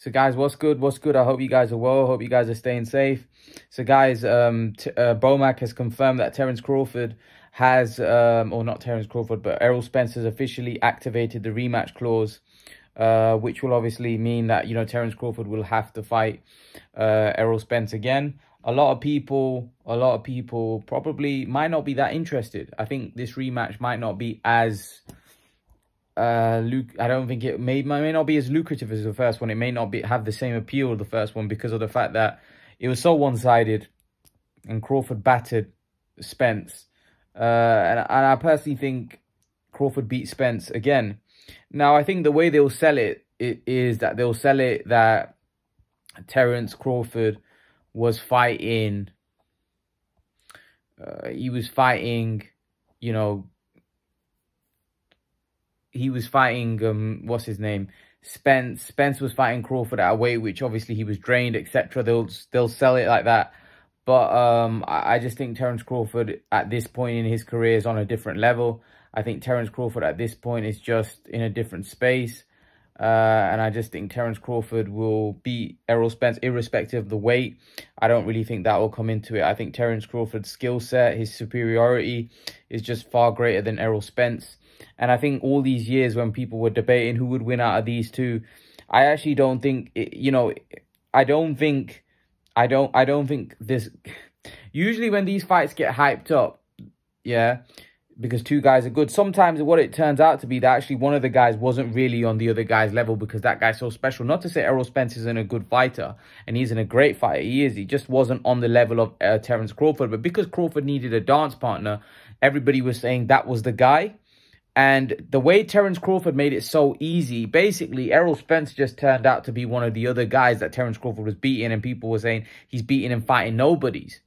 So guys, what's good? What's good? I hope you guys are well. I hope you guys are staying safe. So guys, Bomac has confirmed that Terence Crawford has, or not Terence Crawford, but Errol Spence has officially activated the rematch clause, which will obviously mean that, you know, Terence Crawford will have to fight Errol Spence again. A lot of people probably might not be that interested. I think this rematch might not be as I don't think it may not be as lucrative as the first one. It may not have the same appeal as the first one because of the fact that it was so one-sided and Crawford battered Spence. And I personally think Crawford beat Spence again. Now, I think the way they'll sell it is that they'll sell it that Terence Crawford was fighting, you know, he was fighting, what's his name? Spence. Spence was fighting Crawford at a weight which obviously he was drained, etc. They'll sell it like that. But I just think Terence Crawford at this point in his career is on a different level. I think Terence Crawford at this point is just in a different space. And I just think Terence Crawford will beat Errol Spence irrespective of the weight. I don't really think that will come into it. I think Terence Crawford's skill set, his superiority is just far greater than Errol Spence. And I think all these years when people were debating who would win out of these two, I actually don't think, you know, I don't think this, usually when these fights get hyped up, yeah, because two guys are good, sometimes what it turns out to be that actually one of the guys wasn't really on the other guy's level because that guy's so special. Not to say Errol Spence isn't a good fighter and he's a great fighter. He just wasn't on the level of Terence Crawford. But because Crawford needed a dance partner, everybody was saying that was the guy. And the way Terence Crawford made it so easy, basically, Errol Spence just turned out to be one of the other guys that Terence Crawford was beating. And people were saying he's beating and fighting nobodies.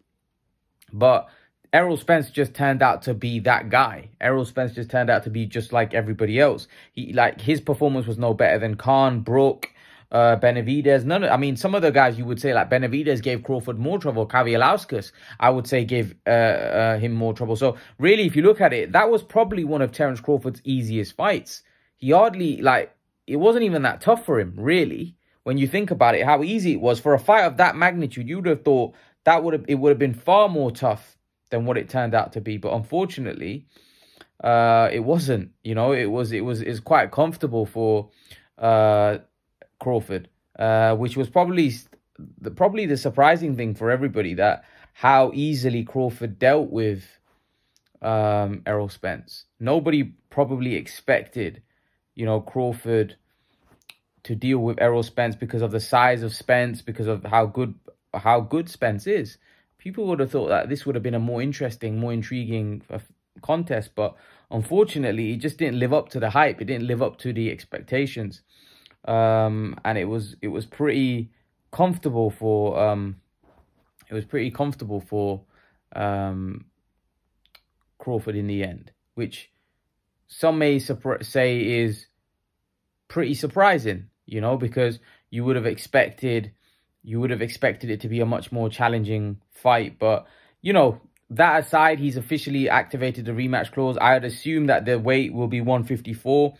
But Errol Spence just turned out to be that guy. Errol Spence just turned out to be just like everybody else. His performance was no better than Khan, Brook, Benavidez. Some of the guys you would say, like Benavidez gave Crawford more trouble. Kavaliauskas, I would say, gave him more trouble. So really, if you look at it, that was probably one of Terence Crawford's easiest fights. He hardly, it wasn't even that tough for him, really. When you think about it, how easy it was for a fight of that magnitude, you would have thought it would have been far more tough than what it turned out to be. But unfortunately, it wasn't. You know, it was quite comfortable for Crawford, which was probably the surprising thing for everybody, that how easily Crawford dealt with Errol Spence. Nobody probably expected, you know, Crawford to deal with Errol Spence because of the size of Spence, because of how good Spence is. People would have thought that this would have been a more interesting, more intriguing contest, but unfortunately, it just didn't live up to the hype. It didn't live up to the expectations. And it was pretty comfortable for Crawford in the end, which some may say is pretty surprising, you know, because you would have expected it to be a much more challenging fight. But, you know, that aside, he's officially activated the rematch clause. I'd assume that the weight will be 154.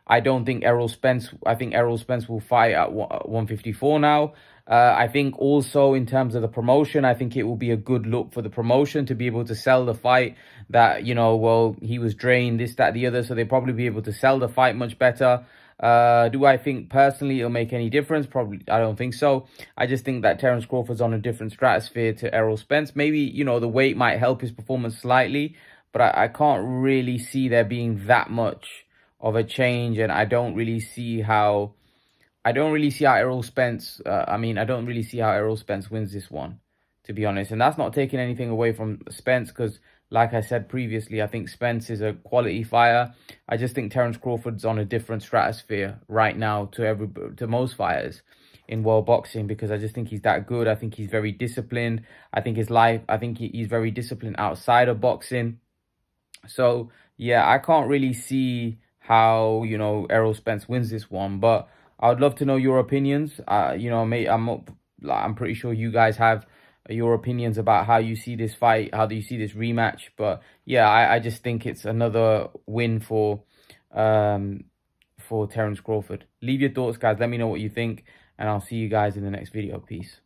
I think Errol Spence will fight at 154 now. I think also in terms of the promotion, I think it will be a good look for the promotion to be able to sell the fight that, you know, well, he was drained, this, that, the other. So they'll probably be able to sell the fight much better. Do I think personally it'll make any difference? Probably, I don't think so. I just think that Terence Crawford's on a different stratosphere to Errol Spence. Maybe, you know, the weight might help his performance slightly, but I can't really see there being that much of a change. And I don't really see how Errol Spence, I don't really see how Errol Spence wins this one, to be honest. And that's not taking anything away from Spence, because like I said previously, I think Spence is a quality fighter. I just think Terence Crawford's on a different stratosphere right now to most fighters in world boxing, because I just think he's that good. I think he's very disciplined. I think he's very disciplined outside of boxing. So yeah, I can't really see how, you know, Errol Spence wins this one, but I would love to know your opinions. You know, mate, I'm pretty sure you guys have your opinions about how you see this fight, how do you see this rematch. But yeah, I just think it's another win for Terence Crawford. Leave your thoughts, guys. Let me know what you think. and I'll see you guys in the next video. Peace.